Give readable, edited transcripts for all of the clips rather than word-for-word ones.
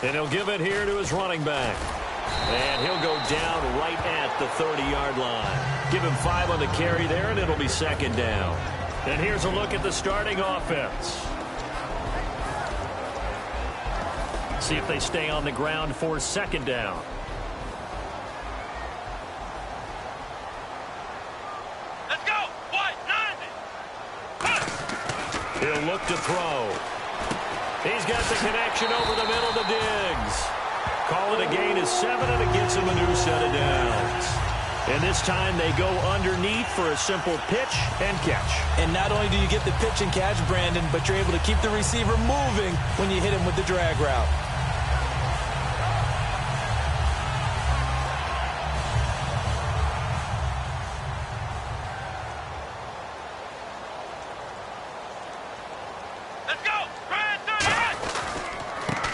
And he'll give it here to his running back. And he'll go down right at the 30-yard line. Give him 5 on the carry there, and it'll be second down. And here's a look at the starting offense. See if they stay on the ground for second down. Let's go! What? 90! He'll look to throw. He's got the connection over the middle to Diggs. Call it a gain of 7, and it gets him a new set of downs. And this time they go underneath for a simple pitch and catch. And not only do you get the pitch and catch, Brandon, but you're able to keep the receiver moving when you hit him with the drag route.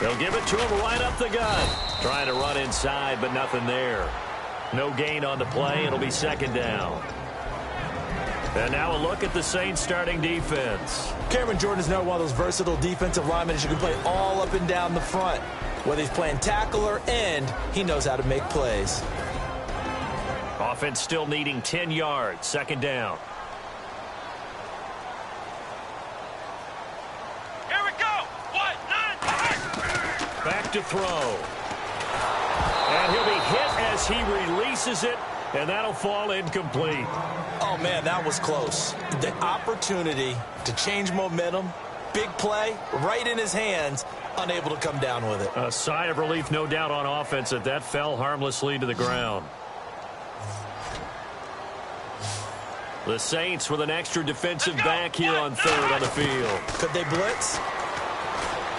They'll give it to him right up the gut. Trying to run inside, but nothing there. No gain on the play. It'll be second down. And now a look at the Saints starting defense. Cameron Jordan is now one of those versatile defensive linemen that you can play all up and down the front. Whether he's playing tackle or end, he knows how to make plays. Offense still needing 10 yards. Second down. Back to throw. And he'll be hit as he releases it, and that'll fall incomplete. Oh, man, that was close. The opportunity to change momentum, big play, right in his hands, unable to come down with it. A sigh of relief, no doubt, on offense that fell harmlessly to the ground. The Saints with an extra defensive back here on third on the field. Could they blitz?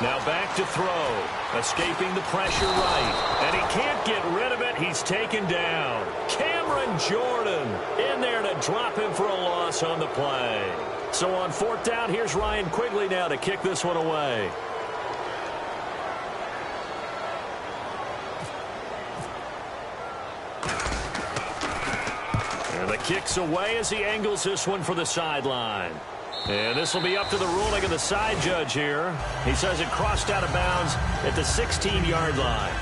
Now back to throw. Escaping the pressure right. And he can't get rid of it. He's taken down. Cameron Jordan in there to drop him for a loss on the play. So on fourth down, here's Ryan Quigley now to kick this one away. And the kick's away as he angles this one for the sideline. And this will be up to the ruling of the side judge here. He says it crossed out of bounds at the 16-yard line.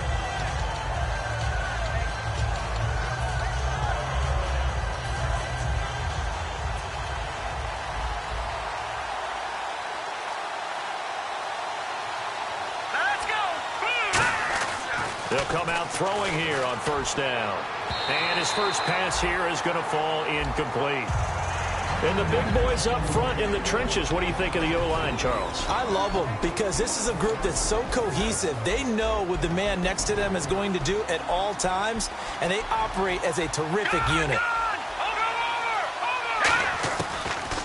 Let's go! They'll come out throwing here on first down. And his first pass here is going to fall incomplete. And the big boys up front in the trenches. What do you think of the O-line, Charles? I love them because this is a group that's so cohesive. They know what the man next to them is going to do at all times, and they operate as a terrific unit.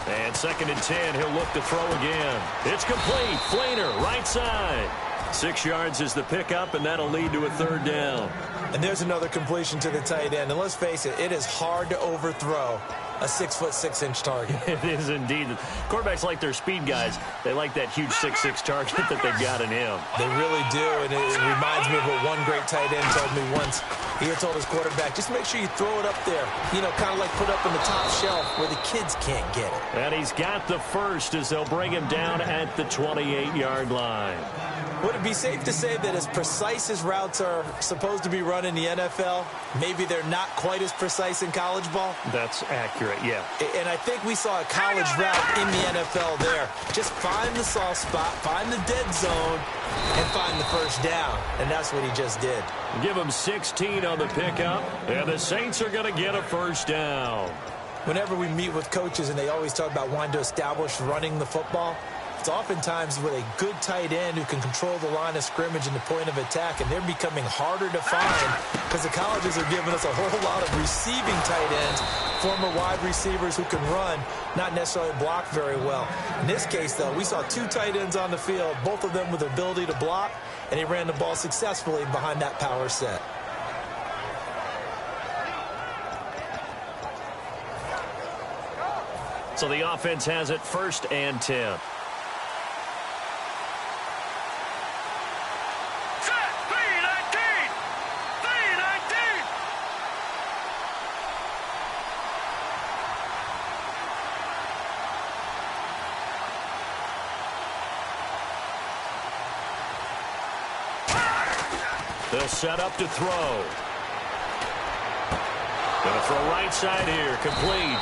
And second and 10, he'll look to throw again. It's complete. Flainer, right side. 6 yards is the pickup, and that'll lead to a third down. And there's another completion to the tight end. And let's face it, it is hard to overthrow a 6'6" target. It is indeed. Quarterbacks like their speed guys. They like that huge 6'6" target that they've got in him. They really do, and it reminds me of what one great tight end told me once. He had told his quarterback, just make sure you throw it up there, you know, kind of like put up on the top shelf where the kids can't get it. And he's got the first as they'll bring him down at the 28-yard line. Would it be safe to say that as precise as routes are supposed to be run in the NFL, maybe they're not quite as precise in college ball? That's accurate, yeah. And I think we saw a college route in the NFL there. Just find the soft spot, find the dead zone, and find the first down. And that's what he just did. Give him 16 on the pickup, and the Saints are going to get a first down. Whenever we meet with coaches and they always talk about wanting to establish running the football, it's oftentimes with a good tight end who can control the line of scrimmage and the point of attack, and they're becoming harder to find because the colleges are giving us a whole lot of receiving tight ends, former wide receivers who can run, not necessarily block very well. In this case, though, we saw 2 tight ends on the field, both of them with the ability to block, and he ran the ball successfully behind that power set. So the offense has it first and 10. They'll set up to throw. Going to throw right side here, complete.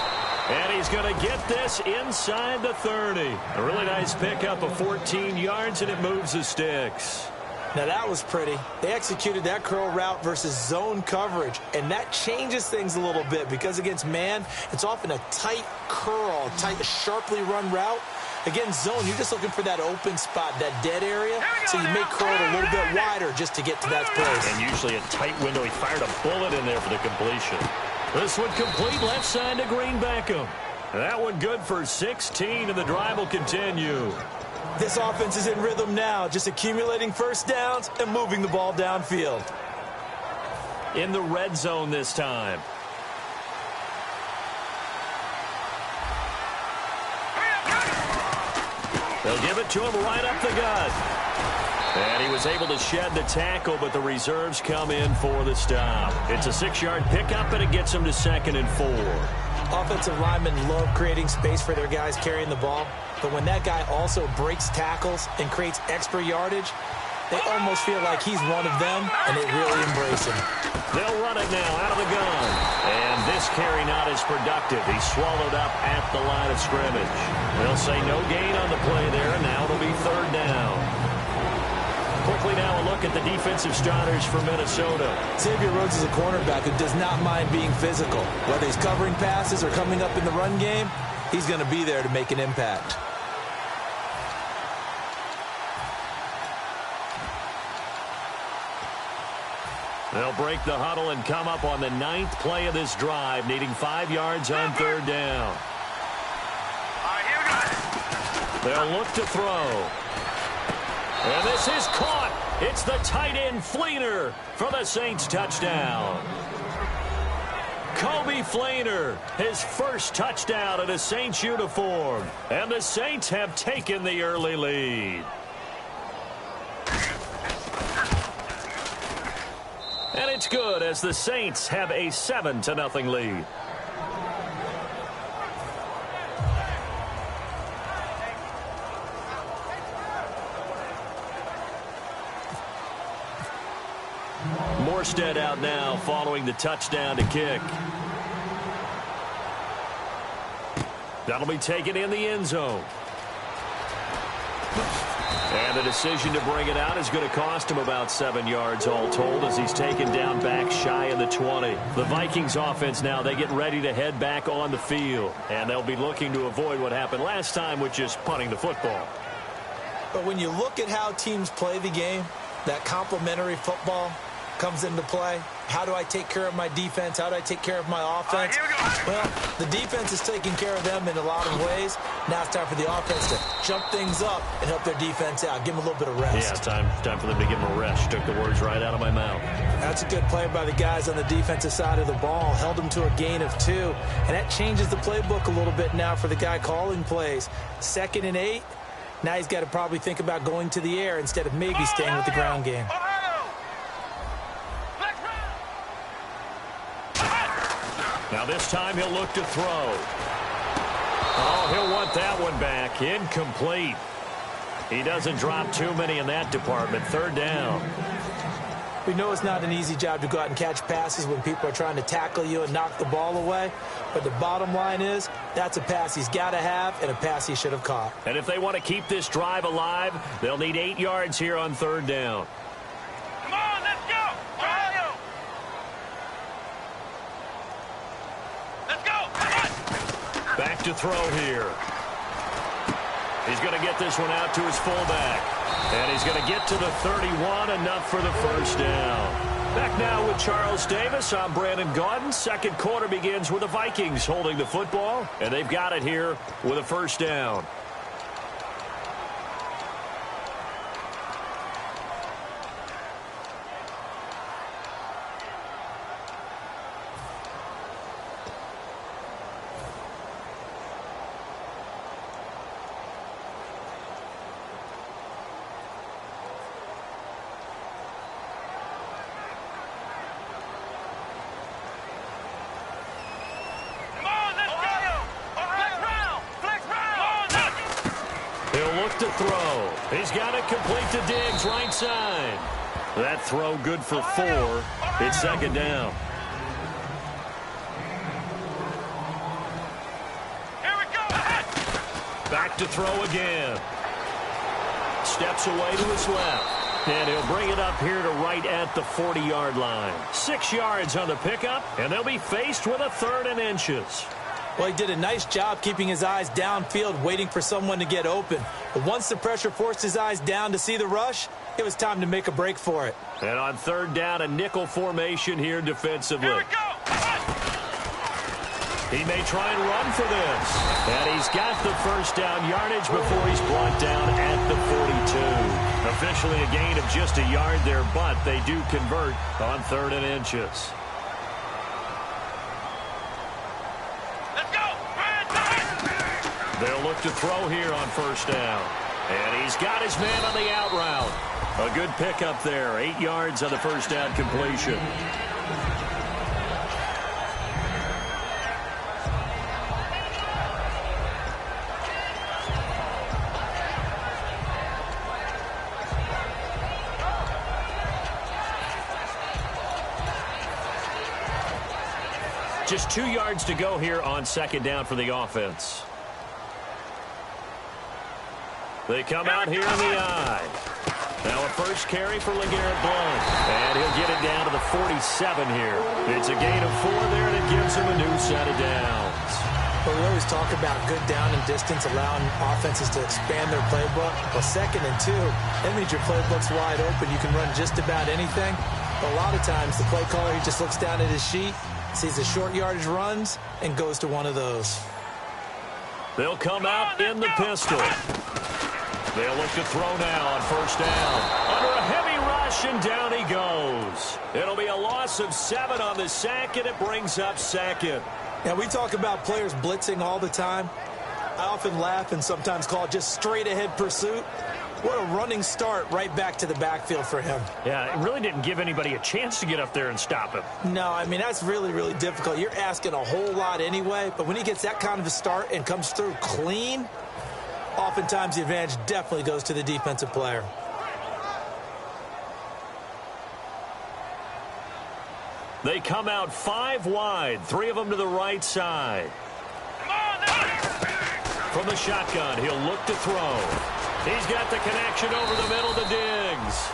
And he's going to get this inside the 30. A really nice pickup of 14 yards, and it moves the sticks. Now that was pretty. They executed that curl route versus zone coverage, and that changes things a little bit because against man, it's often a tight curl, tight, sharply run route. Against zone, you're just looking for that open spot, that dead area, so you may curl it a little bit wider just to get to that place. And usually a tight window. He fired a bullet in there for the completion. This one complete left side to Green Beckham. That one good for 16, and the drive will continue. This offense is in rhythm now, just accumulating first downs and moving the ball downfield. In the red zone this time. They'll give it to him right up the gut. And he was able to shed the tackle, but the reserves come in for the stop. It's a 6-yard pickup, and it gets him to 2nd and 4. Offensive linemen love creating space for their guys carrying the ball, but when that guy also breaks tackles and creates extra yardage, they almost feel like he's one of them, and they really embrace him. They'll run it now out of the gun. And this carry not as productive. He's swallowed up at the line of scrimmage. They'll say no gain on the play there, and now it'll be 3rd down. Quickly now a look at the defensive starters for Minnesota. Xavier Rhodes is a cornerback who does not mind being physical. Whether he's covering passes or coming up in the run game, he's going to be there to make an impact. They'll break the huddle and come up on the 9th play of this drive, needing 5 yards on 3rd down. They'll look to throw. And this is caught. It's the tight end Fleener for the Saints touchdown. Kobe Fleener, his first touchdown in a Saints uniform. And the Saints have taken the early lead. And it's good as the Saints have a 7-0 lead. Morstead out now following the touchdown to kick. That'll be taken in the end zone. And the decision to bring it out is going to cost him about 7 yards all told as he's taken down back shy of the 20. The Vikings offense now, they get ready to head back on the field. And they'll be looking to avoid what happened last time, which is punting the football. But when you look at how teams play the game, that complementary football comes into play. How do I take care of my defense? How do I take care of my offense? Well, the defense is taking care of them in a lot of ways. Now it's time for the offense to jump things up and help their defense out. Give them a little bit of rest. Yeah, time for them to give them a rest. Took the words right out of my mouth. That's a good play by the guys on the defensive side of the ball. Held them to a gain of 2. And that changes the playbook a little bit now for the guy calling plays. 2nd and 8. Now he's got to probably think about going to the air instead of maybe staying with the ground game. Now this time he'll look to throw. Oh, he'll want that one back. Incomplete. He doesn't drop too many in that department. 3rd down. We know it's not an easy job to go out and catch passes when people are trying to tackle you and knock the ball away. But the bottom line is, that's a pass he's got to have and a pass he should have caught. And if they want to keep this drive alive, they'll need 8 yards here on 3rd down. Come on, let's go! Ohio! Let's go! Come on! Back to throw here. He's going to get this one out to his fullback. And he's going to get to the 31, enough for the 1st down. Back now with Charles Davis. I'm Brandon Gaudin. 2nd quarter begins with the Vikings holding the football. And they've got it here with a 1st down. He's got it complete to Diggs, right side. That throw good for 4. It's second down. Here we go. Back to throw again. Steps away to his left. And he'll bring it up here to right at the 40-yard line. 6 yards on the pickup, and they'll be faced with a 3rd and inches. Well, he did a nice job keeping his eyes downfield, waiting for someone to get open. But once the pressure forced his eyes down to see the rush, it was time to make a break for it. And on 3rd down, a nickel formation here defensively. Here we go. He may try and run for this. And he's got the first down yardage before he's brought down at the 42. Officially a gain of just a yard there, but they do convert on 3rd and inches. Let's go. They'll look to throw here on 1st down. And he's got his man on the out route. A good pickup there. 8 yards on the 1st down completion. Just 2 yards to go here on 2nd down for the offense. They come out here in the eye. Now a first carry for LeGarrette Blount. And he'll get it down to the 47 here. It's a gain of 4 there, and it gives him a new set of downs. Well, we always talk about good down and distance, allowing offenses to expand their playbook. Well, 2nd and 2, that means your playbook's wide open. You can run just about anything. But a lot of times, the play caller, he just looks down at his sheet, sees the short yardage runs, and goes to one of those. They'll come out in the pistol. They'll look to throw now on 1st down. Under a heavy rush, and down he goes. It'll be a loss of 7 on the sack, and it brings up 2nd. Now, we talk about players blitzing all the time. I often laugh and sometimes call it just straight-ahead pursuit. What a running start right back to the backfield for him. Yeah, it really didn't give anybody a chance to get up there and stop him. No, I mean, that's really, really difficult. You're asking a whole lot anyway, but when he gets that kind of a start and comes through clean, oftentimes the advantage definitely goes to the defensive player. They come out 5 wide, 3 of them to the right side. From the shotgun, he'll look to throw. He's got the connection over the middle to Diggs.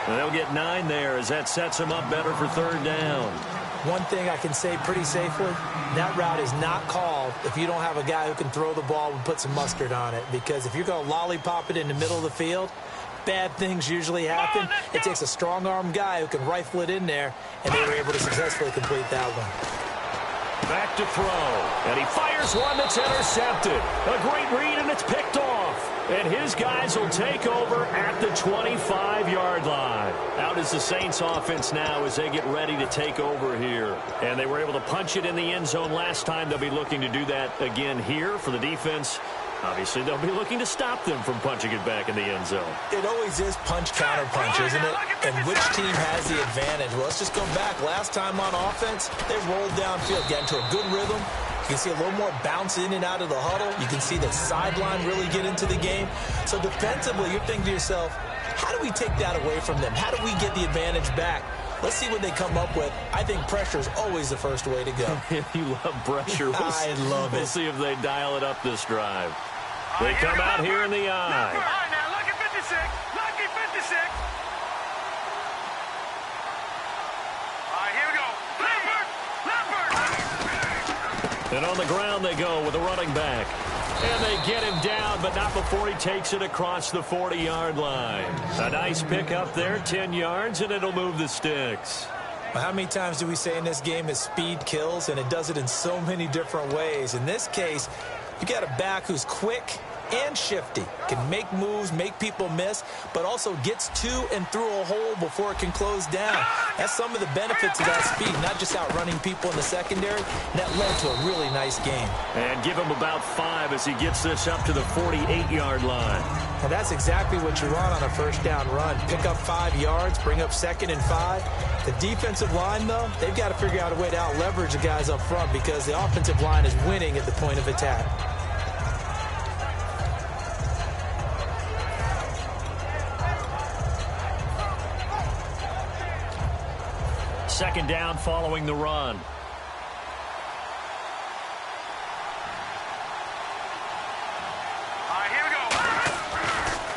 They'll get 9 there as that sets him up better for 3rd down. One thing I can say pretty safely, that route is not called if you don't have a guy who can throw the ball and put some mustard on it. Because if you're going to lollipop it in the middle of the field, bad things usually happen. It takes a strong-arm guy who can rifle it in there, and they were able to successfully complete that one. Back to throw, and he fires one that's intercepted. A great read, and it's picked off. And his guys will take over at the 25-yard line. Out is the Saints offense now as they get ready to take over here. And they were able to punch it in the end zone last time. They'll be looking to do that again here for the defense. Obviously, they'll be looking to stop them from punching it back in the end zone. It always is punch-counter-punch, isn't it? And which team has the advantage? Well, let's just go back. Last time on offense, they rolled downfield, got into a good rhythm. You can see a little more bounce in and out of the huddle. You can see the sideline really get into the game. So defensively, you're thinking to yourself, how do we take that away from them? How do we get the advantage back? Let's see what they come up with. I think pressure is always the first way to go. You love pressure. I love it. We'll see if they dial it up this drive. They come out here in the eye. All right, now, lucky 56. Lucky 56. All right, here we go. Leopard. And on the ground they go with a running back. And they get him down, but not before he takes it across the 40-yard line. A nice pickup there, 10 yards, and it'll move the sticks. Well, how many times do we say in this game is speed kills, and it does it in so many different ways. In this case, you got a back who's quick and shifty, can make moves, make people miss, but also gets to and through a hole before it can close down. That's some of the benefits of that speed, not just outrunning people in the secondary. And that led to a really nice game. And give him about 5 as he gets this up to the 48-yard line. And that's exactly what you want on a first down run. Pick up 5 yards, bring up 2nd and 5. The defensive line, though, they've got to figure out a way to out-leverage the guys up front because the offensive line is winning at the point of attack. second down following the run. All right, here we go.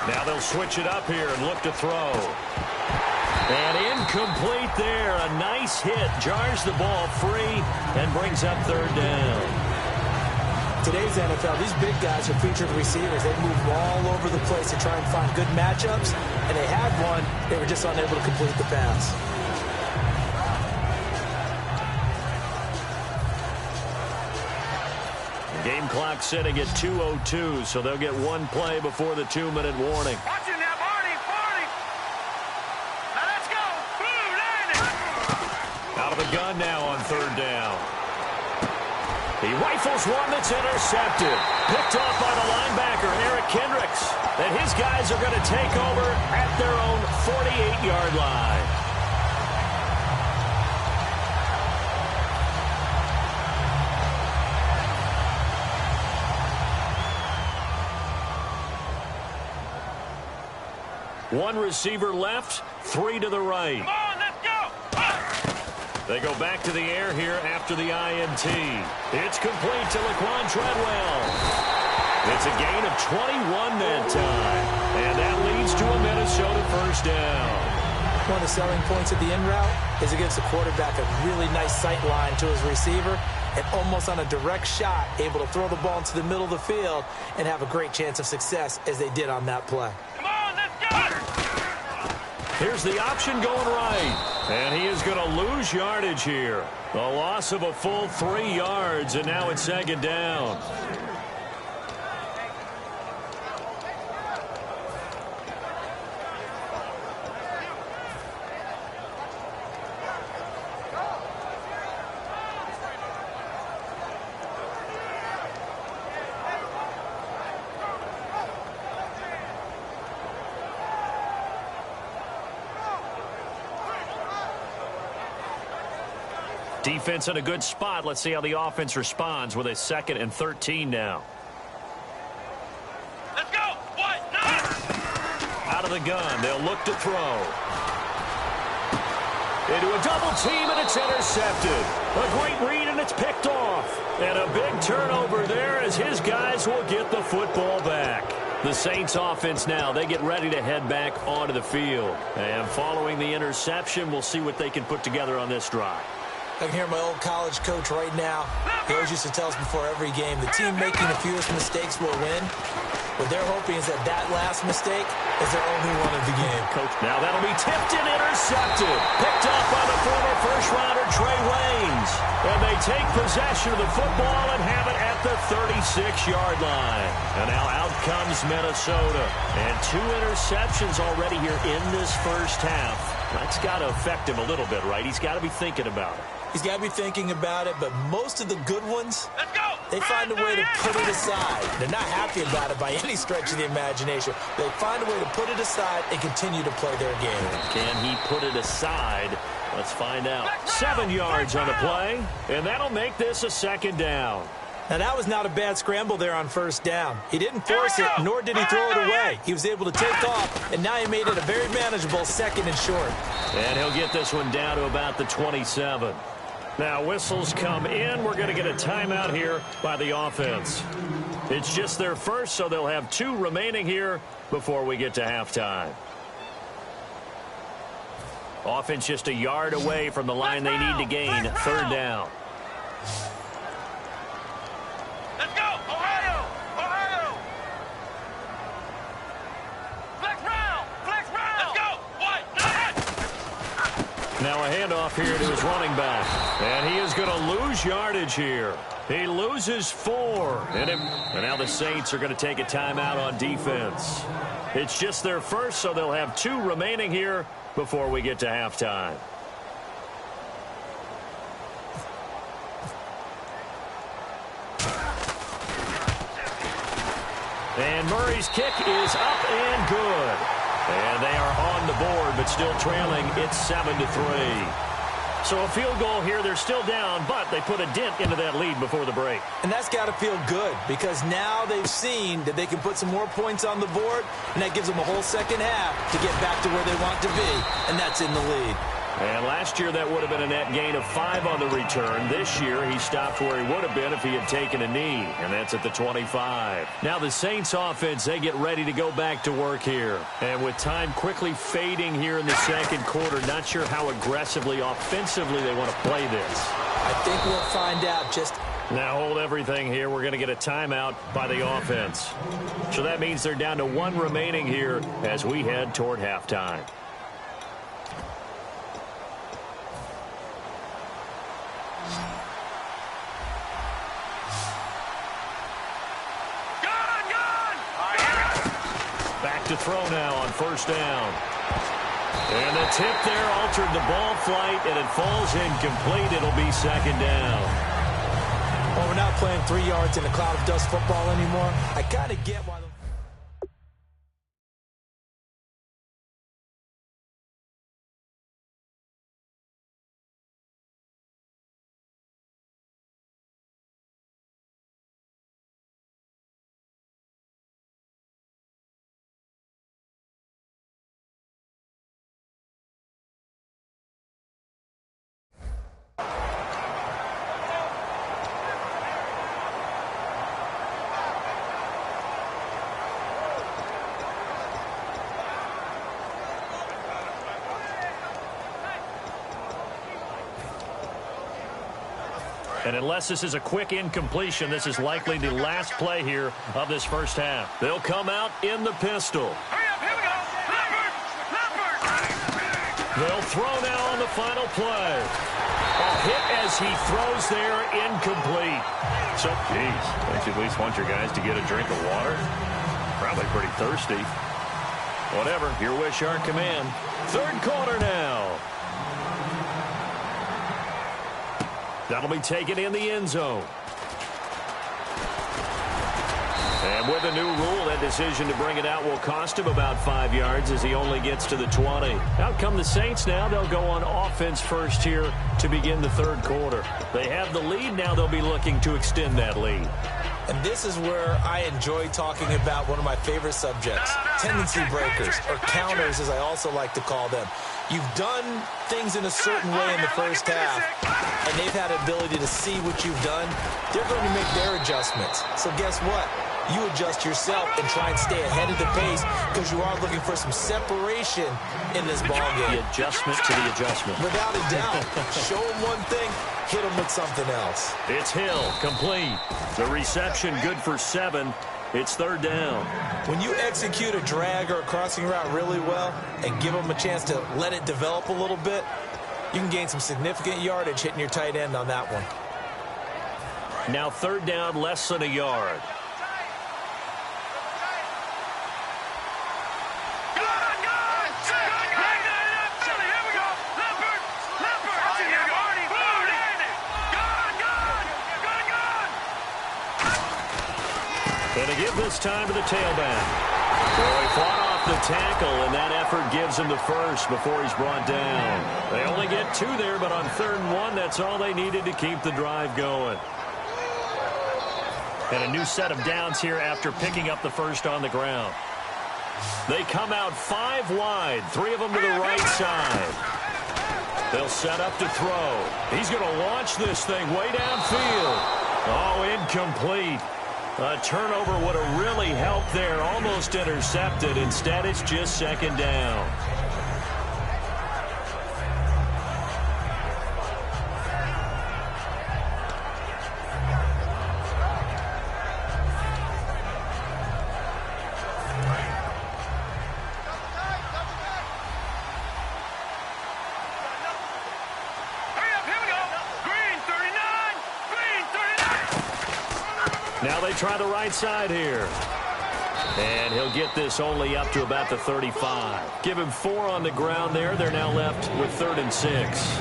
Now they'll switch it up here and look to throw. And incomplete there. A nice hit. Jars the ball free and brings up third down. Today's NFL, these big guys are featured receivers. They move all over the place to try and find good matchups, and they had one. They were just unable to complete the pass. Game clock sitting at 2:02, so they'll get one play before the 2-minute warning. Watch it now, Barney, Barney. Now let's go. Blue, line it. Out of the gun now on third down. He rifles one that's intercepted. Picked off by the linebacker, Eric Kendricks. And his guys are going to take over at their own 48-yard line. One receiver left, 3 to the right. Come on, let's go. They go back to the air here after the INT. It's complete to Laquan Treadwell. It's a gain of 21 that time. And that leads to a Minnesota first down. One of the selling points of the in route is it gives the quarterback a really nice sight line to his receiver and almost on a direct shot able to throw the ball into the middle of the field and have a great chance of success as they did on that play. Come on, let's go. Here's the option going right. And he is going to lose yardage here. A loss of a full 3 yards, and now it's second down. Defense in a good spot. Let's see how the offense responds with a 2nd and 13 now. Let's go. What? Out of the gun. They'll look to throw. Into a double team, and it's intercepted. A great read, and it's picked off. And a big turnover there as his guys will get the football back. The Saints offense now, they get ready to head back onto the field. And following the interception, we'll see what they can put together on this drive. I can hear my old college coach right now. He always used to tell us before every game, the team making the fewest mistakes will win. What they're hoping is that that last mistake is their only one of the game. Coach, now that'll be tipped and intercepted. Picked off by the former first-rounder Trey Waynes. And they take possession of the football and have it at the 36-yard line. And now out comes Minnesota. And 2 interceptions already here in this first half. That's got to affect him a little bit, right? He's got to be thinking about it. He's got to be thinking about it, but most of the good ones, Let's go. they find a way to put it aside. They're not happy about it by any stretch of the imagination. They find a way to put it aside and continue to play their game. Can he put it aside? Let's find out. 7 yards on the play, and that'll make this a second down. Now, that was not a bad scramble there on first down. He didn't force it, nor did he throw it away. He was able to take off, and now he made it a very manageable 2nd and short. And he'll get this one down to about the 27. Now, whistles come in. We're going to get a timeout here by the offense. It's just their first, so they'll have 2 remaining here before we get to halftime. Offense just a yard away from the line they need to gain. Third down. Let's go. Ohio. Ohio. Flex round. Flex round. Let's go. What? Now a handoff here to his running back. And he is going to lose yardage here. He loses 4. And now the Saints are going to take a timeout on defense. It's just their first, so they'll have 2 remaining here before we get to halftime. And Murray's kick is up and good. And they are on the board, but still trailing. It's 7-3. So a field goal here. They're still down, but they put a dent into that lead before the break. And that's got to feel good because now they've seen that they can put some more points on the board, and that gives them a whole second half to get back to where they want to be, and that's in the lead. And last year that would have been a net gain of 5 on the return. This year he stopped where he would have been if he had taken a knee, and that's at the 25. Now the Saints offense, they get ready to go back to work here. And with time quickly fading here in the second quarter, not sure how aggressively offensively they want to play this. I think we'll find out. Just now hold everything here. We're going to get a timeout by the offense. So that means they're down to 1 remaining here as we head toward halftime. Back to throw now on first down. And the tip there altered the ball flight, and it falls incomplete. It'll be second down. Well, we're not playing 3 yards in a cloud of dust football anymore. I kind of get why. And unless this is a quick incompletion, this is likely the last play here of this first half. They'll come out in the pistol. Hurry up, here we go. They'll throw now on the final play. A hit as he throws there, incomplete. So, geez, don't you at least want your guys to get a drink of water? Probably pretty thirsty. Whatever, your wish, our command. Third quarter now. That'll be taken in the end zone. And with a new rule, that decision to bring it out will cost him about 5 yards as he only gets to the 20. Out come the Saints now. They'll go on offense first here to begin the third quarter. They have the lead. Now they'll be looking to extend that lead. And this is where I enjoy talking about one of my favorite subjects, tendency breakers, or counters as I also like to call them. You've done things in a certain way in the first half, and they've had the ability to see what you've done. They're going to make their adjustments. So guess what? You adjust yourself and try and stay ahead of the pace because you are looking for some separation in this ball game. The adjustment to the adjustment. Without a doubt. Show them one thing, hit them with something else. It's Hill, complete. The reception good for 7. It's third down. When you execute a drag or a crossing route really well and give them a chance to let it develop a little bit, you can gain some significant yardage hitting your tight end on that one. Now third down, less than a yard. And to give this time to the tailback. Boy, fought off the tackle, and that effort gives him the first before he's brought down. They only get 2 there, but on 3rd and 1, that's all they needed to keep the drive going. And a new set of downs here after picking up the first on the ground. They come out 5 wide, 3 of them to the right side. They'll set up to throw. He's going to launch this thing way downfield. Oh, incomplete. A turnover would have really helped there, almost intercepted. Instead, it's just second down. Now they try the right side here. And he'll get this only up to about the 35. Give him 4 on the ground there. They're now left with 3rd and 6.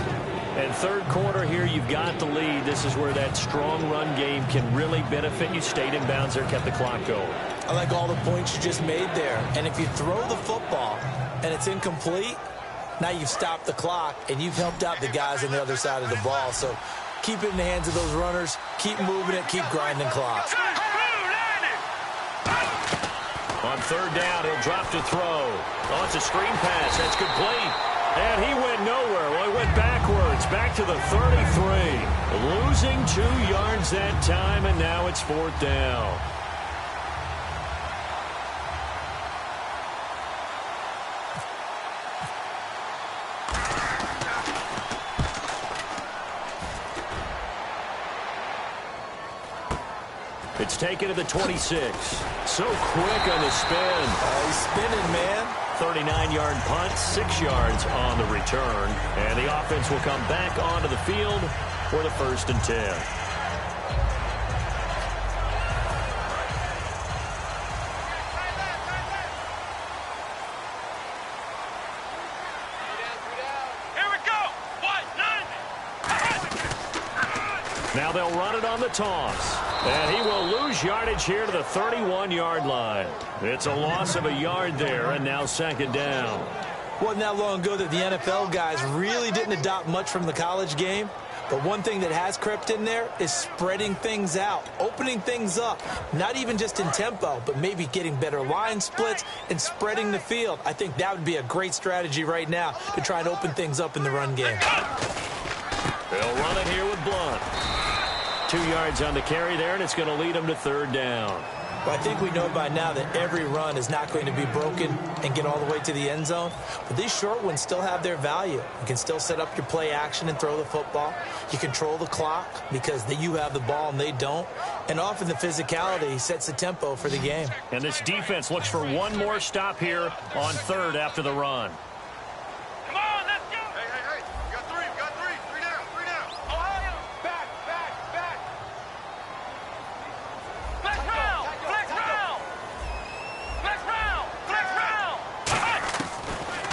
And third quarter here, you've got the lead. This is where that strong run game can really benefit you. Stayed in bounds there, kept the clock going. I like all the points you just made there. And if you throw the football and it's incomplete, now you've stopped the clock and you've helped out the guys on the other side of the ball. So keep it in the hands of those runners. Keep moving it. Keep grinding clock. On third down, he'll drop to throw. Oh, it's a screen pass. That's complete. And he went nowhere. Well, he went backwards, back to the 33. Losing 2 yards that time, and now it's 4th down. It's taken to the 26. So quick on the spin. He's spinning, man. 39-yard punt, 6 yards on the return. And the offense will come back onto the field for the 1st and 10. Now they'll run it on the toss. And he will lose yardage here to the 31-yard line. It's a loss of a yard there, and now 2nd down. Wasn't that long ago that the NFL guys really didn't adopt much from the college game. But one thing that has crept in there is spreading things out, opening things up, not even just in tempo, but maybe getting better line splits and spreading the field. I think that would be a great strategy right now to try and open things up in the run game. They'll run it here with Blunt. 2 yards on the carry there, and it's going to lead them to 3rd down. Well, I think we know by now that every run is not going to be broken and get all the way to the end zone. But these short ones still have their value. You can still set up your play action and throw the football. You control the clock because you have the ball and they don't. And often the physicality sets the tempo for the game. And this defense looks for one more stop here on 3rd after the run. Come on, let's go. Hey. You got 3. Three down. Ohio, back. Flex round.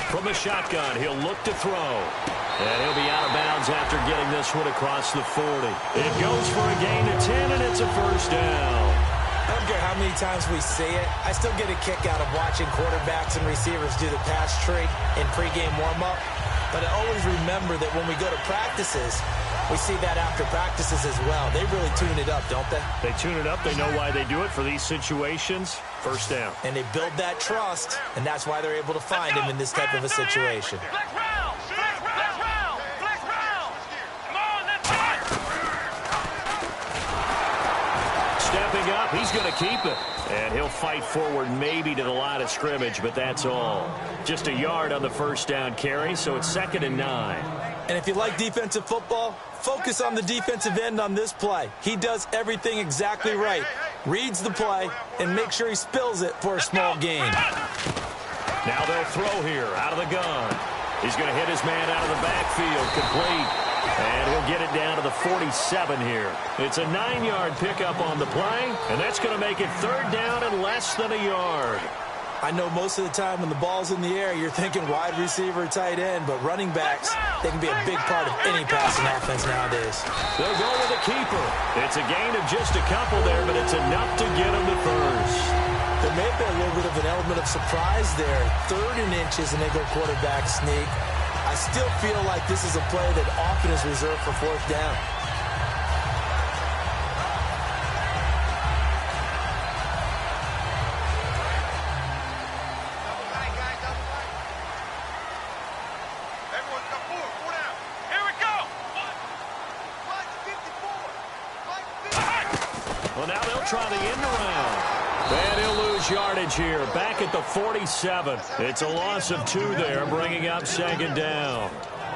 From the shotgun, he'll look to throw. And he'll be out of bounds after getting this one across the 40. It goes for a gain of 10, and it's a 1st down. I don't care how many times we say it, I still get a kick out of watching quarterbacks and receivers do the pass tree in pregame warm-up. But I always remember that when we go to practices, we see that after practices as well. They really tune it up, don't they? They tune it up. They know why they do it for these situations. 1st down. And they build that trust, and that's why they're able to find him in this type of a situation. Flex round. Come on, let's go. Stepping up, he's going to keep it. And he'll fight forward maybe to the line of scrimmage, but that's all. Just a yard on the 1st down carry, so it's 2nd and 9. And if you like defensive football, focus on the defensive end on this play. He does everything exactly right. Reads the play and makes sure he spills it for a small gain. Now they'll throw here out of the gun. He's going to hit his man out of the backfield, complete. And he'll get it down to the 47 here. It's a 9-yard pickup on the play, and that's going to make it 3rd down and less than a yard. I know most of the time when the ball's in the air, you're thinking wide receiver, tight end, but running backs, they can be a big part of any passing offense nowadays. They'll go with the keeper. It's a gain of just a couple there, but it's enough to get them to 1st. There may have been a little bit of an element of surprise there. 3rd and inches, and they go quarterback sneak. I still feel like this is a play that often is reserved for 4th down. Well, now they'll try the end around. And he'll lose yardage here. Back at the 47. It's a loss of 2 there, bringing up 2nd down.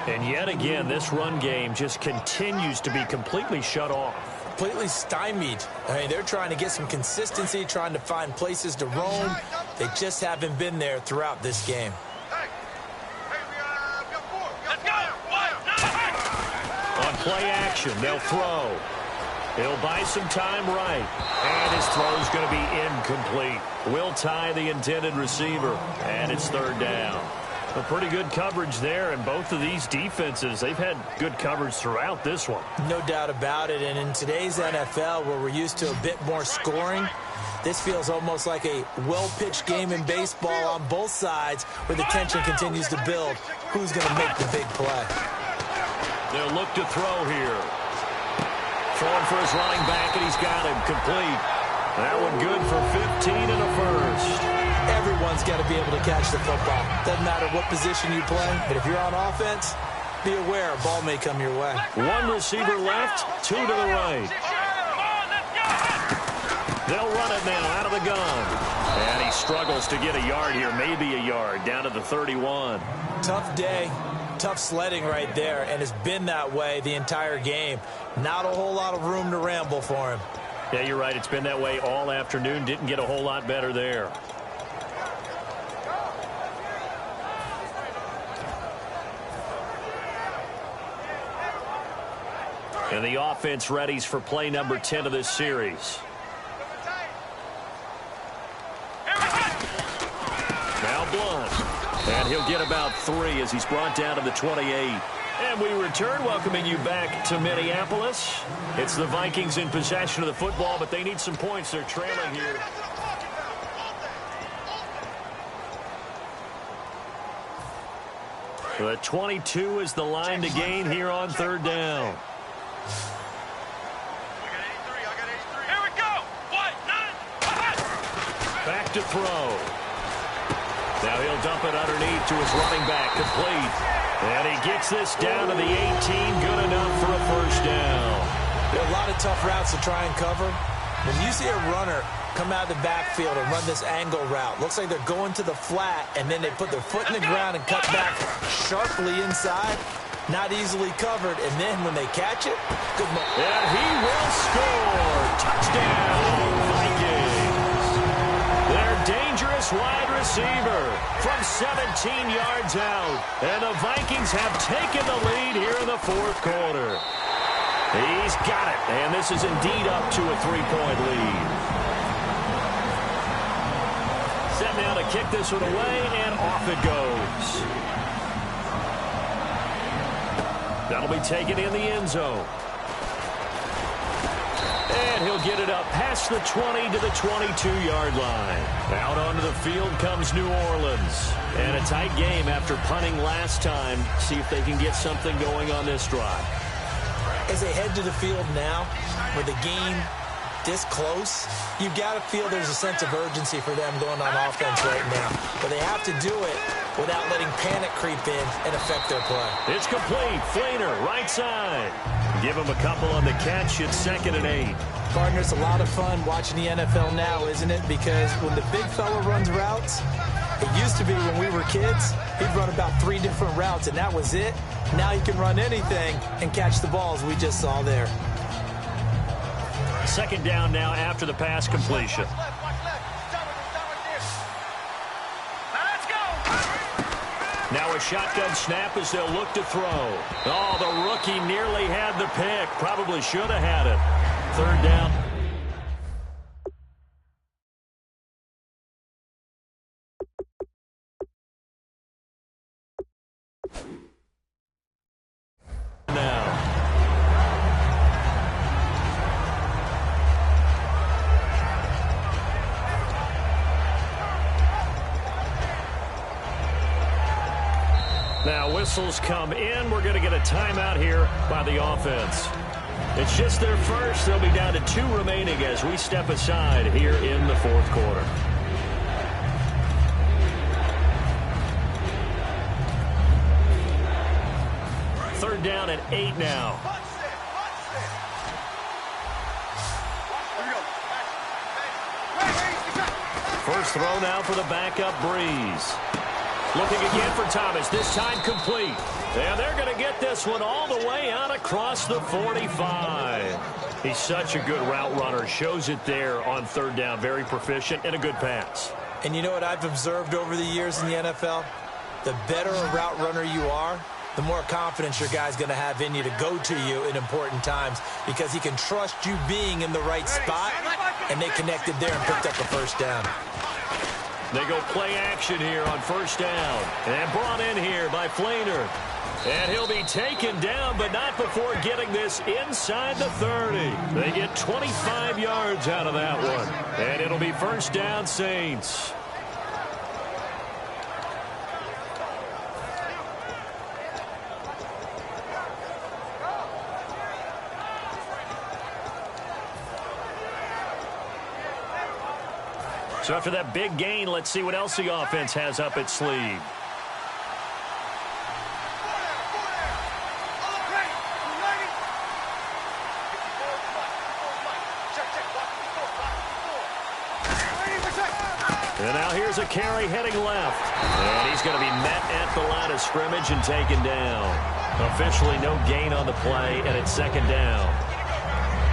And yet again, this run game just continues to be completely shut off. Completely stymied. I mean, they're trying to get some consistency, trying to find places to roam. They just haven't been there throughout this game. On play action, they'll throw. He'll buy some time right. And his throw's going to be incomplete. Will tie the intended receiver. And it's 3rd down. A pretty good coverage there, and both of these defenses, they've had good coverage throughout this one. No doubt about it, and in today's NFL, where we're used to a bit more scoring, this feels almost like a well-pitched game in baseball on both sides, where the tension continues to build. Who's going to make the big play? They'll look to throw here. Throwing for his running back, and he's got him complete. That one good for 15 and a 1st. Everyone's got to be able to catch the football. Doesn't matter what position you play, but if you're on offense, be aware a ball may come your way. One receiver left, two to the right. They'll run it now out of the gun. And he struggles to get a yard here, maybe a yard, down to the 31. Tough day, tough sledding right there, and it's been that way the entire game. Not a whole lot of room to ramble for him. Yeah, you're right. It's been that way all afternoon. Didn't get a whole lot better there. And the offense readies for play number 10 of this series. Now Blunt. And he'll get about 3 as he's brought down to the 28. And we return, welcoming you back to Minneapolis. It's the Vikings in possession of the football, but they need some points. They're trailing here. The 22 is the line to gain here on third down. Here we go. Back to throw. Now he'll dump it underneath to his running back, complete. And he gets this down to the 18, good enough for a first down. There are a lot of tough routes to try and cover. When you see a runner come out of the backfield and run this angle route, looks like they're going to the flat, and then they put their foot in the ground and cut back sharply inside. Not easily covered, and then when they catch it, good moment. And he will score. Touchdown, Vikings. Their dangerous wide receiver from 17 yards out. And the Vikings have taken the lead here in the fourth quarter. He's got it, and this is indeed up to a 3-point lead. Set now to kick this one away, and off it goes. That'll be taken in the end zone. And he'll get it up past the 20 to the 22-yard line. Out onto the field comes New Orleans. And a tight game after punting last time. See if they can get something going on this drive. As they head to the field now, with the game this close, you've got to feel there's a sense of urgency for them going on offense right now. But they have to do it without letting panic creep in and affect their play. It's complete. Flainer, right side. Give him a couple on the catch. It's 2nd and 8. Partner, it's a lot of fun watching the NFL now, isn't it? Because when the big fella runs routes, it used to be when we were kids, he'd run about 3 different routes, and that was it. Now he can run anything and catch the balls we just saw there. 2nd down now after the pass completion. Now a shotgun snap as they'll look to throw. Oh, the rookie nearly had the pick. Probably should have had it. 3rd down. Now whistles come in. We're going to get a timeout here by the offense. It's just their first. They'll be down to 2 remaining as we step aside here in the fourth quarter. Third down at 8 now. First throw now for the backup Breeze. Looking again for Thomas, this time complete. And they're going to get this one all the way out across the 45. He's such a good route runner. Shows it there on 3rd down. Very proficient and a good pass. And you know what I've observed over the years in the NFL? The better a route runner you are, the more confidence your guy's going to have in you to go to you in important times because he can trust you being in the right spot, and they connected there and picked up a first down. They go play action here on 1st down. And brought in here by Flainer. And he'll be taken down, but not before getting this inside the 30. They get 25 yards out of that one. And it'll be 1st down, Saints. So after that big gain, let's see what else the offense has up its sleeve. And now here's a carry heading left. And he's going to be met at the line of scrimmage and taken down. Officially no gain on the play, and it's second down.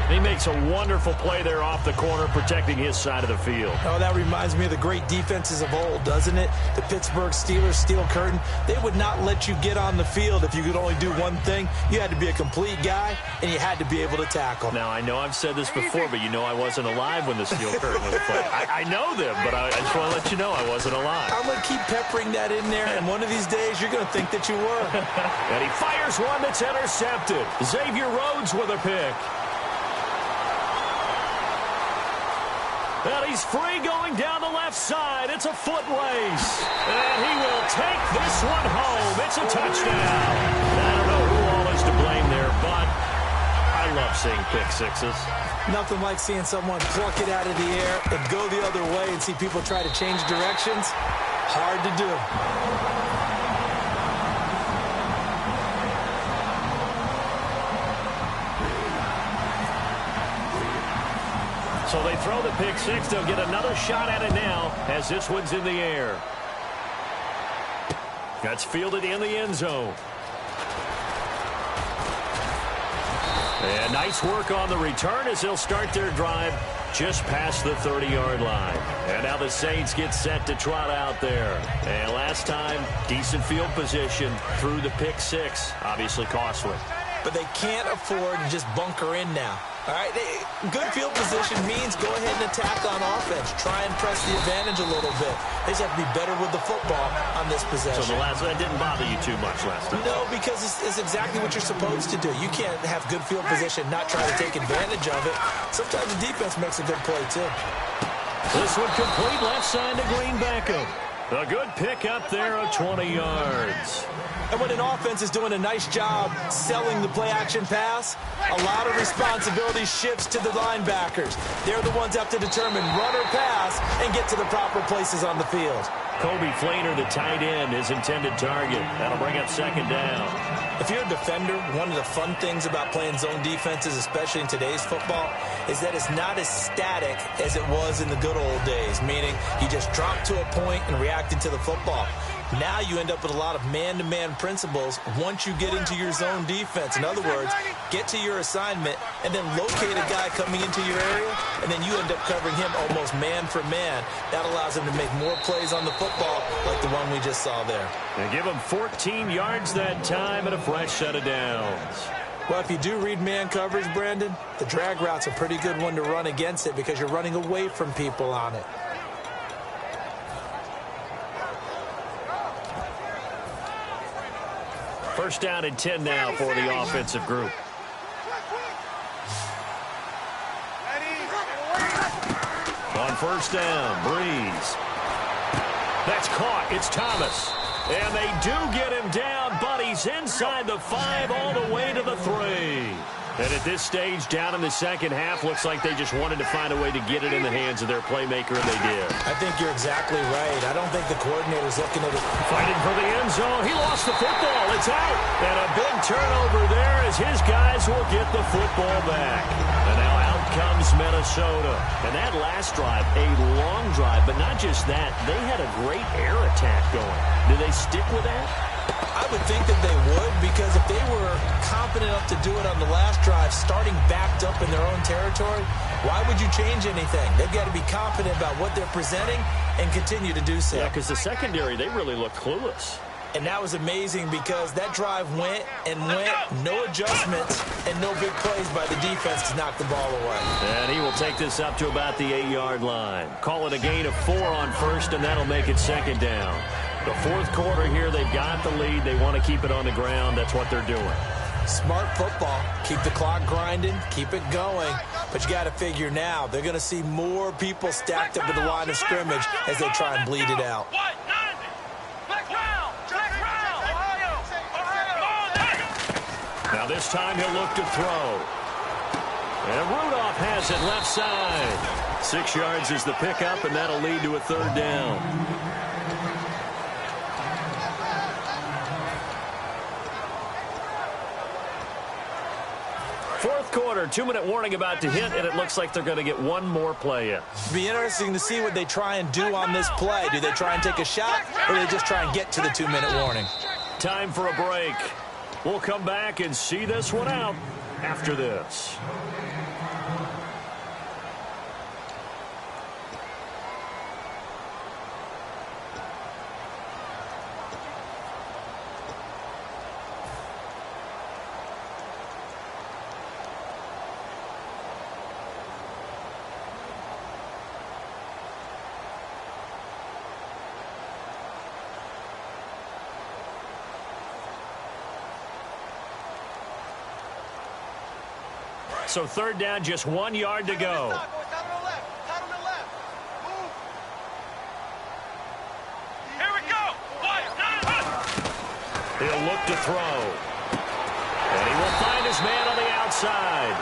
He makes a wonderful play there off the corner, protecting his side of the field. Oh, that reminds me of the great defenses of old, doesn't it? The Pittsburgh Steelers steel curtain. They would not let you get on the field if you could only do one thing. You had to be a complete guy, and you had to be able to tackle. Now, I know I've said this before, but you know I wasn't alive when the steel curtain was played. I know them, but I just want to let you know I wasn't alive. I'm going to keep peppering that in there, and one of these days you're going to think that you were. And he fires one that's intercepted. Xavier Rhodes with a pick. And he's free going down the left side. It's a foot race. And he will take this one home. It's a touchdown. I don't know who all is to blame there, but I love seeing pick sixes. Nothing like seeing someone pluck it out of the air and go the other way and see people try to change directions. Hard to do. So they throw the pick six. They'll get another shot at it now as this one's in the air. That's fielded in the end zone. And nice work on the return as they'll start their drive just past the 30-yard line. And now the Saints get set to trot out there. And last time, decent field position through the pick six. Obviously costly. But they can't afford to just bunker in now. All right, good field position means go ahead and attack on offense. Try and press the advantage a little bit. They just have to be better with the football on this possession. So that didn't bother you too much last time? No, because it's exactly what you're supposed to do. You can't have good field position, not try to take advantage of it. Sometimes the defense makes a good play, too. This one complete left side to Green Beckham. A good pick up there of 20 yards. And when an offense is doing a nice job selling the play-action pass, a lot of responsibility shifts to the linebackers. They're the ones that have to determine run or pass and get to the proper places on the field. Kobe Fleener, the tight end, his intended target. That'll bring up second down. If you're a defender, one of the fun things about playing zone defenses, especially in today's football, is that it's not as static as it was in the good old days, meaning you just drop to a point and reacted to the football. Now you end up with a lot of man-to-man principles once you get into your zone defense. In other words, get to your assignment and then locate a guy coming into your area, and then you end up covering him almost man for man. That allows him to make more plays on the football like the one we just saw there. They give him 14 yards that time and a fresh set of downs. Well, if you do read man coverage, Brandon, the drag route's a pretty good one to run against it because you're running away from people on it. First down and 10 now for the offensive group. On first down, Breeze. That's caught. It's Thomas. And they do get him down, but he's inside the 5 all the way to the 3. And at this stage, down in the second half, looks like they just wanted to find a way to get it in the hands of their playmaker, and they did. I think you're exactly right. I don't think the coordinator's looking at it. Fighting for the end zone. He lost the football. It's out. And a big turnover there as his guys will get the football back. And now out comes Minnesota. And that last drive, a long drive, but not just that. They had a great air attack going. Do they stick with that? I would think that they would, because if they were confident enough to do it on the last drive, starting backed up in their own territory, why would you change anything? They've got to be confident about what they're presenting and continue to do so. Yeah, because the secondary, they really looked clueless. And that was amazing because that drive went and went, no adjustments, and no big plays by the defense to knock the ball away. And he will take this up to about the 8-yard line. Call it a gain of 4 on first, and that'll make it second down. The fourth quarter here, they've got the lead. They want to keep it on the ground. That's what they're doing. Smart football. Keep the clock grinding. Keep it going. But you got to figure now, they're going to see more people stacked up at the line of scrimmage as they try and bleed it out. Now this time he'll look to throw. And Rudolph has it left side. 6 yards is the pickup, and that'll lead to a third down. Fourth quarter, 2-minute warning about to hit, and it looks like they're going to get one more play in. It'll be interesting to see what they try and do on this play. Do they try and take a shot, or do they just try and get to the 2-minute warning? Time for a break. We'll come back and see this one out after this. So third down, just 1 yard to go. Here we go. He'll look to throw. And he will find his man on the outside.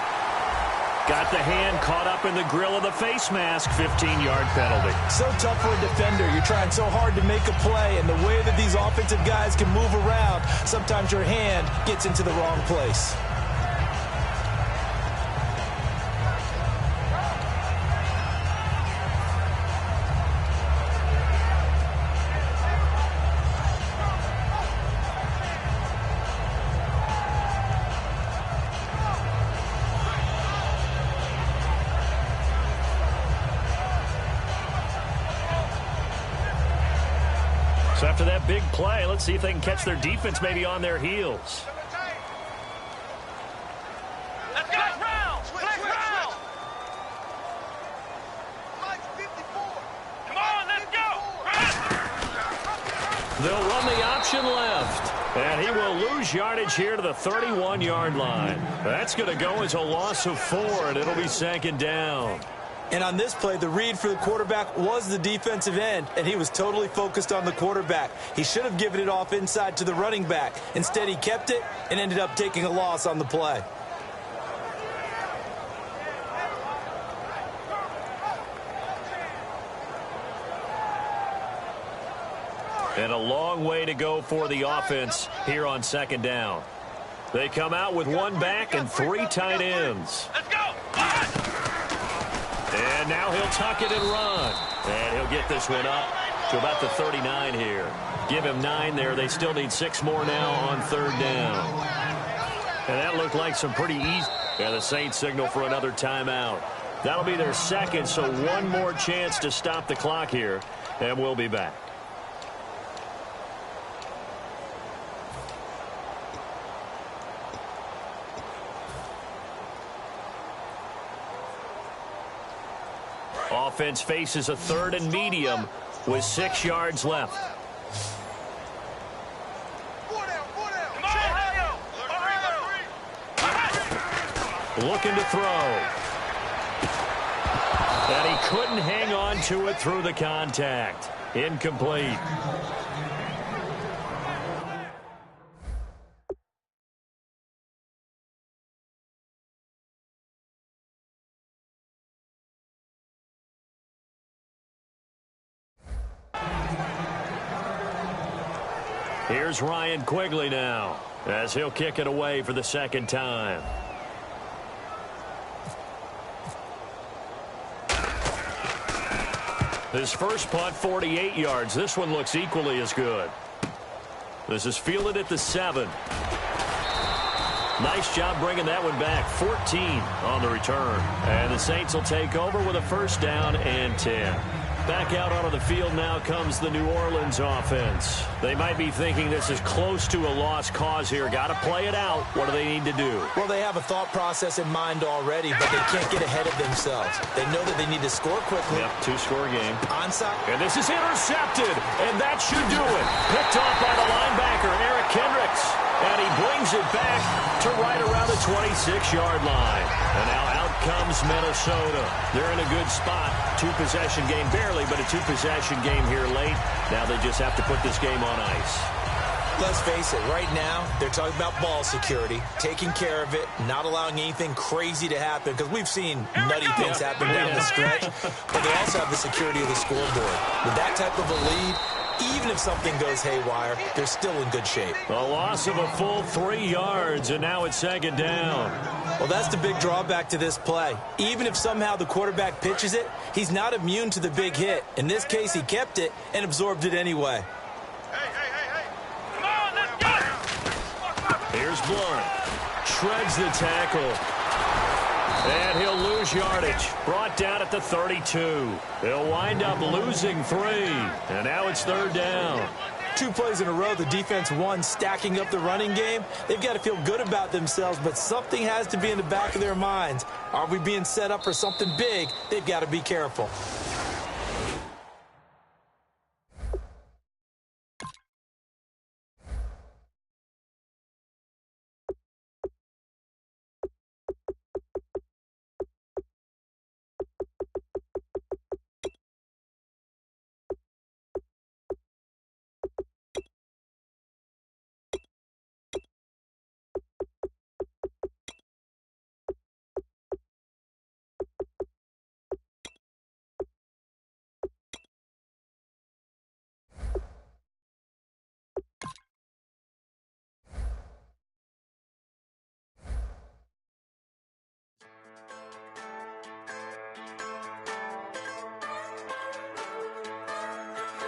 Got the hand caught up in the grill of the face mask. 15-yard penalty. So tough for a defender. You're trying so hard to make a play, and the way that these offensive guys can move around, sometimes your hand gets into the wrong place. So after that big play, let's see if they can catch their defense maybe on their heels. Let's go. Flex round. Come on, let's go. They'll run the option left. And he will lose yardage here to the 31-yard line. That's going to go as a loss of 4, and it'll be 2nd down. And on this play, the read for the quarterback was the defensive end, and he was totally focused on the quarterback. He should have given it off inside to the running back. Instead, he kept it and ended up taking a loss on the play. And a long way to go for the offense here on 2nd down. They come out with 1 back and 3 tight ends. Let's go. And now he'll tuck it and run. And he'll get this one up to about the 39 here. Give him 9 there. They still need 6 more now on 3rd down. And that looked like some pretty easy. And the Saints signal for another timeout. That'll be their 2nd, so 1 more chance to stop the clock here. And we'll be back. Offense faces a 3rd and medium with 6 yards left. Looking to throw. And he couldn't hang on to it through the contact. Incomplete. Here's Ryan Quigley now, as he'll kick it away for the 2nd time. His first punt, 48 yards. This one looks equally as good. This is fielded at the 7. Nice job bringing that one back. 14 on the return. And the Saints will take over with a 1st down and 10. Back out onto the field now comes the New Orleans offense. They might be thinking this is close to a lost cause here. Got to play it out. What do they need to do? Well, they have a thought process in mind already, but they can't get ahead of themselves. They know that they need to score quickly. Yep, 2-score game. Onside. And this is intercepted, and that should do it. Picked off by the linebacker, Eric Kendricks. And he brings it back to right around the 26-yard line. And now out comes Minnesota. They're in a good spot. 2-possession game, barely, but a 2-possession game here late. Now they just have to put this game on ice. Let's face it, right now, they're talking about ball security, taking care of it, not allowing anything crazy to happen, because we've seen nutty things happen down the stretch, but they also have the security of the scoreboard. With that type of a lead, even if something goes haywire, they're still in good shape. A loss of a full 3 yards, and now it's second down. Well, that's the big drawback to this play. Even if somehow the quarterback pitches it, he's not immune to the big hit. In this case, he kept it and absorbed it anyway. Here's Blunt. Shreds the tackle. And he'll lose yardage. Brought down at the 32. They'll wind up losing 3. And now it's third down. 2 plays in a row, the defense won, stacking up the running game. They've got to feel good about themselves, but something has to be in the back of their minds. Are we being set up for something big? They've got to be careful.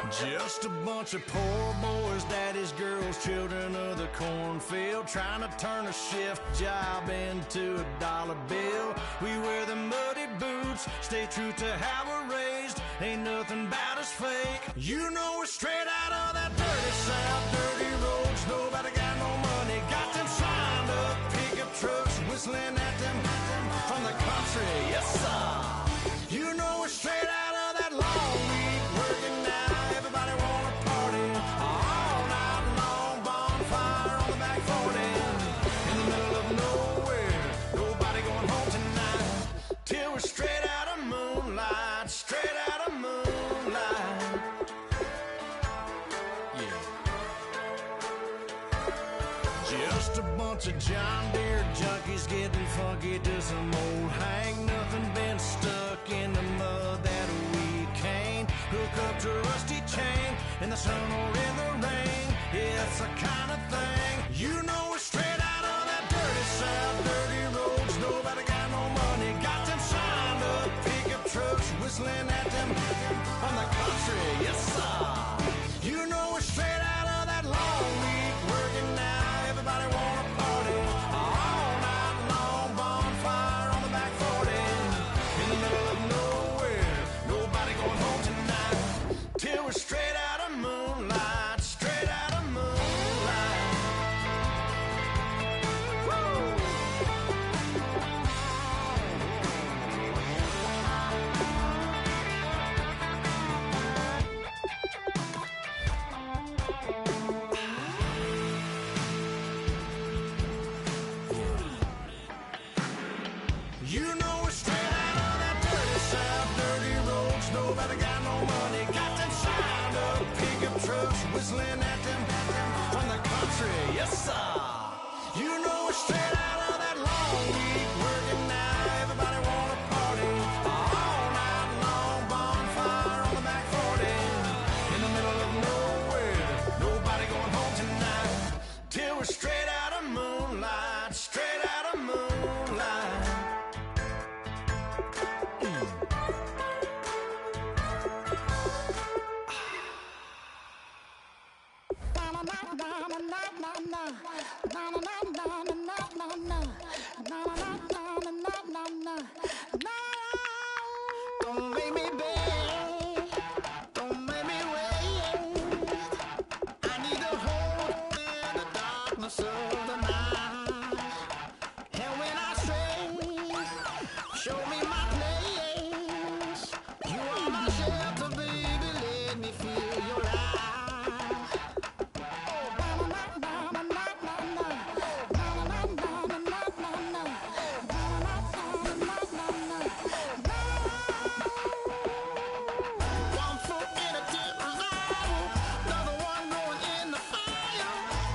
Just a bunch of poor boys, daddies, girls, children of the cornfield, trying to turn a shift job into a dollar bill. We wear the muddy boots, stay true to how we're raised. Ain't nothing about us fake. You know we're straight out of that dirty south, dirty roads. Nobody got no money, got them signed up pickup trucks, whistling at them from the country. Yes, sir. You know we're straight out of that long week, working now. Everybody wanna party all night long, bonfire on the back 40, in the middle of nowhere. Nobody going home tonight till we're straight out of moonlight, straight out of moonlight. Yeah. Just a bunch of John Deere junkies getting funky to some old hang. Nothing been stuck in the mud that we can't hook up to a rusty chain in the sun or in the rain. Yeah, it's the kind of thing. You know we're straight out of that dirty south, dirty roads. Nobody got no money, got them signed up pickup trucks, whistling at them from the country. Yes, sir. You know we're straight out of that long week, working now. Everybody wanna party all night long, bonfire on the back 40, in the middle of nowhere. Nobody going home tonight till we're straight out of moonlight, straight out of moonlight. Woo! You know we're straight out of that dirty south, dirty roads. Nobody got no money, got them signed up pickup trucks, whistling at them from the country. Yes, sir. You know we're straight out of that long week, working now. Everybody wanna party all night long, bonfire on the back 40, in the middle of nowhere. Nobody going home tonight till we're straight out of moonlight, straight out of moonlight. Don't make me beg, don't make me wait. I need a hold in the darkness of the night. And when I stray, show me my place. You are my shelter, baby, let me feel your light. One foot in a dip revival, another one going in the fire.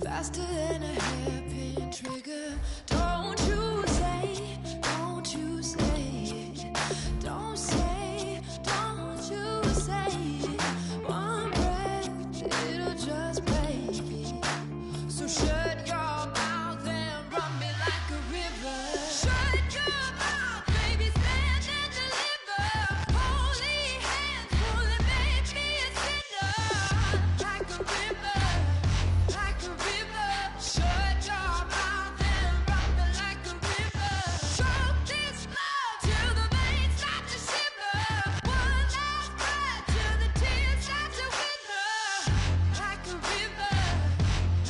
faster than a hairpin trigger. Don't you say, don't you say it. Don't say, don't you say it. One breath, it'll just break it. So shut your mouth and run me like a river. Shut your mouth, baby, stand and deliver. Holy hands pulling, make me a sinner. Like a river, like a river. Shut your mouth and run me like a river. Choke this love till the veins start to shiver. One last breath till the tears start to wither. Like a river,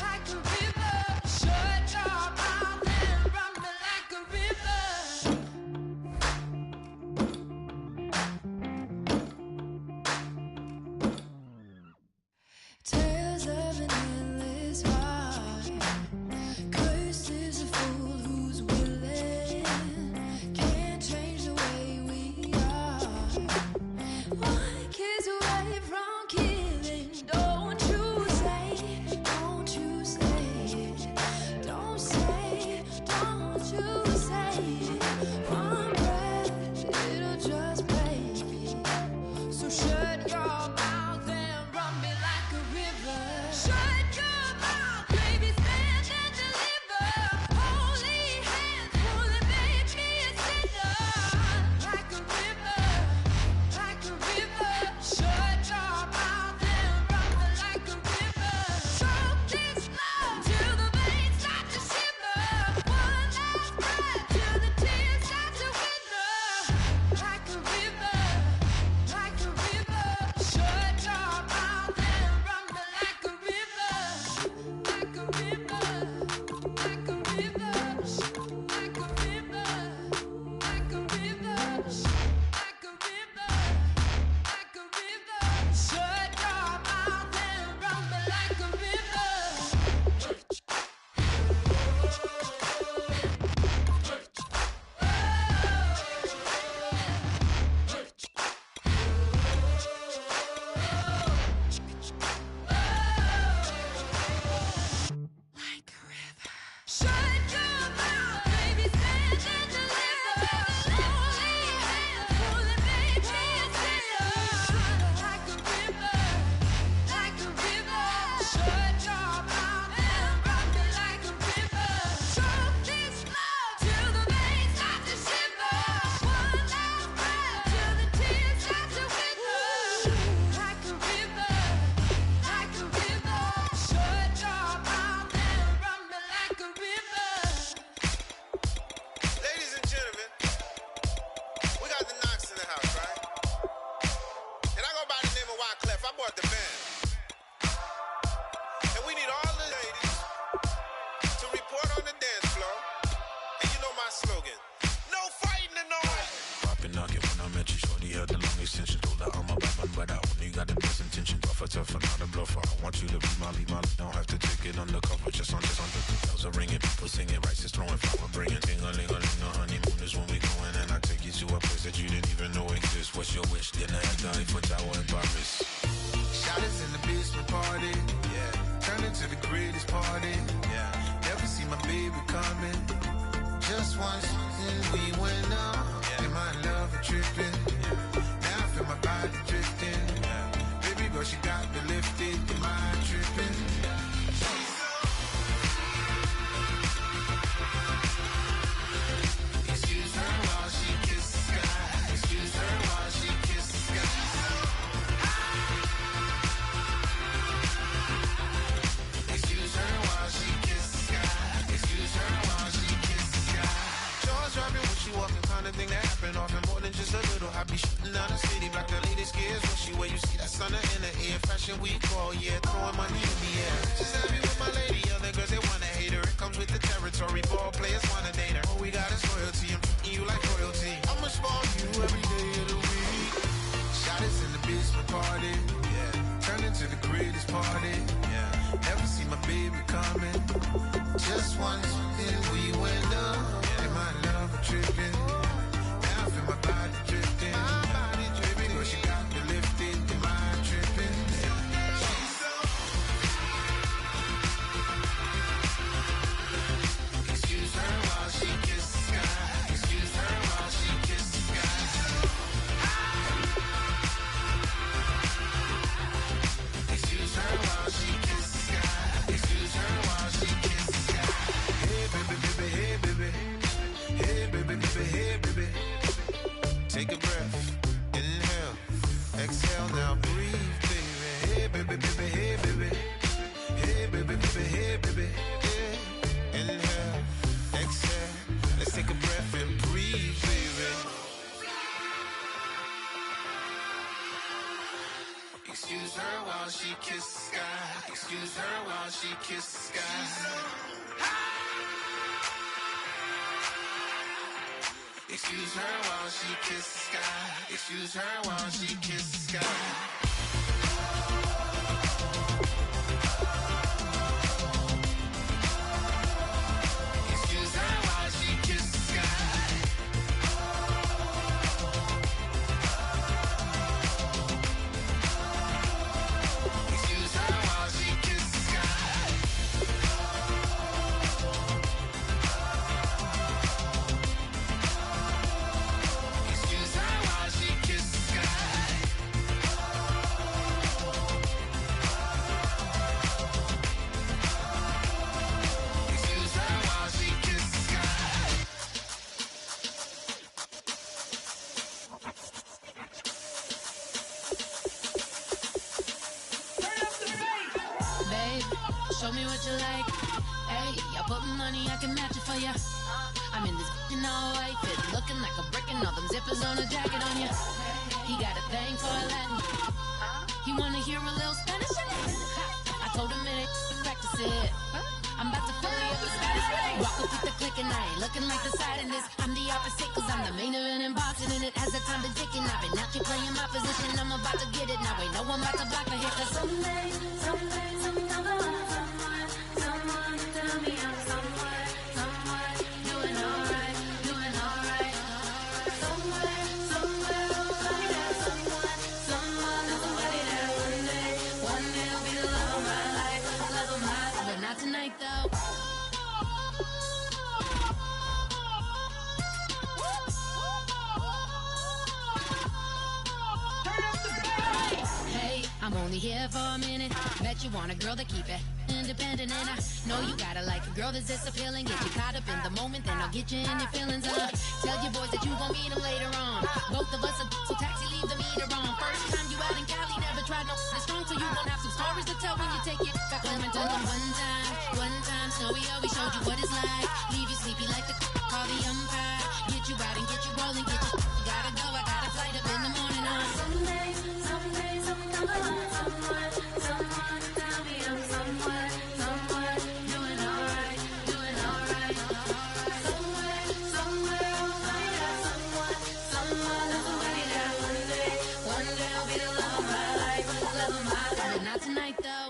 like a river. Shut your mouth and run me like a river. Tales of an endless ride. Cursed is a fool who's willing. Can't change the way we are. One kiss away from killing. Don't you say it. Don't you say it. Don't say, don't you say it. One breath, it'll just break it. So shut your mouth and run me like a river. Shut your mouth, baby, stand and deliver. Holy hands pulling, make me a sinner. Like a river, like a river. Shut your mouth and run me like a river. Choke this love till the veins start to shiver. One last breath till the tears start to wither. Like a river, like a river. Shut your mouth and run me like a river. Like a river, like a river. Like a river, like a river. Like a river, like a river. Shut your mouth and run me like a river. Like a river. Shut your mouth, baby, stand and deliver. Holy hands pulling, make me a sinner. Like a river, like a river. Shut your mouth and run me like a river. Choke this love till the veins start to shiver. One last breath till the tears start to wither. Like a river, like a river. Shut your mouth and run me like a river. Ladies and gentlemen, we got the Knox in the house, right? And I go by the name of Wyclef. I bought the band. And we need all the ladies to report on the dance floor. And you know my slogan, no fighting and no fighting. Poppin' knockin' when I met you, shorty had the long extension. Told her I'm a bad man, but I only got the best intention. Tougher, not a bluffer. I want you to be Molly. Don't have to take it undercover. Just under the bells are ringing. People singing, rice is throwing, flower bringing. Ting-a-ling-a-ling, a honeymoon is when we going. And I take you to a place that you didn't even know exists. What's your wish? Dinner at the Eiffel Tower in Paris. Shot is in the basement party. Yeah. Turn into the greatest party. Yeah. Never see my baby coming. Just once, and we went up. Yeah. Am I in love or tripping? Yeah. Now I feel my body drifting. Yeah. Baby girl, she got me lifted. Am I tripping? Excuse her while she kisses the sky. Excuse her while she kisses the sky. Excuse her while she kisses the sky. Excuse her while she kisses the sky. Jaws dropping when she walking, kind of thing that happen often. More than just a little. I be shooting down the city, black the latest gears. When she where you see that sun in the air. Fashion week all year, throwing money in the air. Just happy with my lady, other girls they wanna hate her. It comes with the territory, ball players wanna date her. All we got is loyalty, I'm treating you like royalty. I'ma spoil you every day of the week. Shot is in the basement party, yeah. Turn into the greatest party, yeah. Never see my baby coming. Just once, and we went up. Yeah. Am I in love or tripping? Now I feel my body drifting. My body dripping, girl, she got me lifted. Am I tripping? sky. Excuse her while she kisses the sky. Excuse her while she kisses the sky. Excuse her while she kisses the sky. Excuse her while she kisses the sky. Excuse her while she kisses the sky. Excuse her while she kisses the sky. Babe, show me what you like. Hey, I put money, I can match it for ya. I'm in this in all white fit, looking like a brick and all them zippers on a jacket on ya. He got a thing for a Latin. He wanna hear a little Spanish in it. I told him it ain't practice it. I'm about to fully up the Spanish. Walk up with the click and I ain't looking like the side in this. I'm the opposite cause I'm the main event in boxing and it has the time been ticking. I've been out here playing my position, I'm about to get it. Now ain't no one about to block me here cause someday, someone tell me I'm someone doing alright, doing alright. Somewhere, I'll find out someone is somebody that one day will be the love of my life, love of my life. But not tonight though. Hey, I'm only here for a minute. Bet you want a girl to keep it independent, and I know you gotta like a girl that's this appealing. Get you caught up in the moment, then I'll get you in your feelings. Tell your boys that you gon' meet them later on. Both of us are so taxi, leave the meter on. First time you out in Cali, never tried no this strong, so you gon' have some stories to tell when you take it back home and tell them one time, Snowy always showed you what it's like. Leave you sleepy like the call the umpire. Get you out and get you rolling, get you gotta go. I got a flight up in the morning on someday, someone tell me I'm someone doing alright, doing alright. Somewhere, I'll find out someone is somebody that one day will be the love of my life, love of my life. But not tonight though.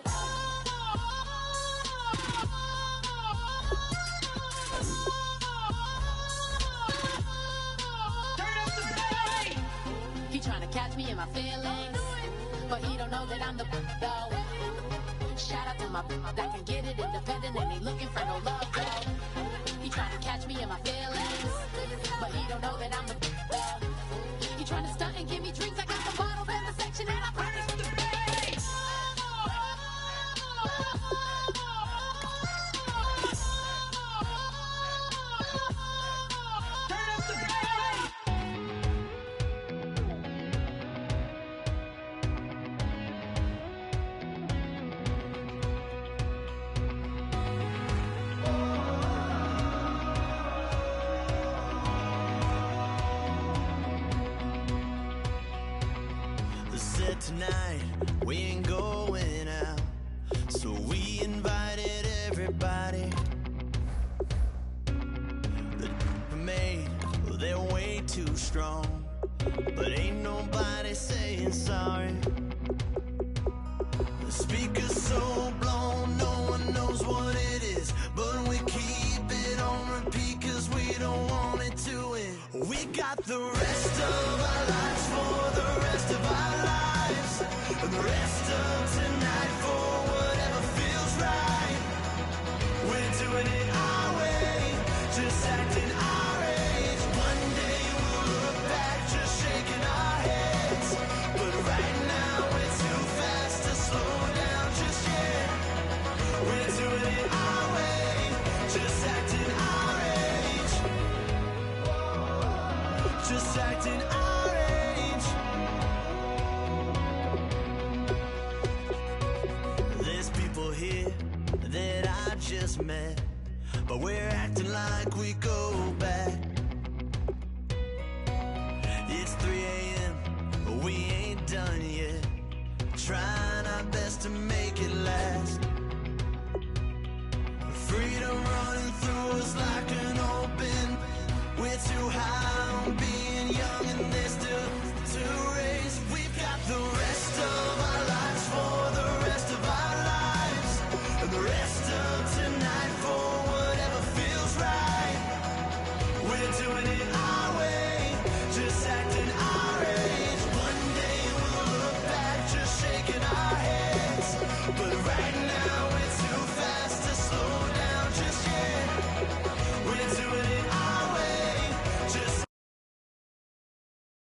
He tryna catch me in my feelings, but he don't know that I'm the though. Shout out to my that can get it independent and he looking for no love though. He tryna catch me in my feelings, but he don't know that I'm the though. He tryna stunt and give me drinks. I got the bottles in the section and I promise to pay. Said tonight we ain't going out, so we invited everybody. The made, well, they're way too strong, but ain't nobody saying sorry. The speaker's so blown, no one knows what it is, but we keep it on repeat cause we don't want it to end. We got the rest of our lives for the rest of our lives, and the rest of tonight for whatever feels right. We're doing it our way, just acting our age. One day we'll look back just shaking our heads, but right now we're too fast to slow down just yet. We're doing it our way, just acting our age, just acting our age. There's people here that I just met, but we're acting like we go back. It's 3 a.m., but we ain't done yet, trying our best to make it last.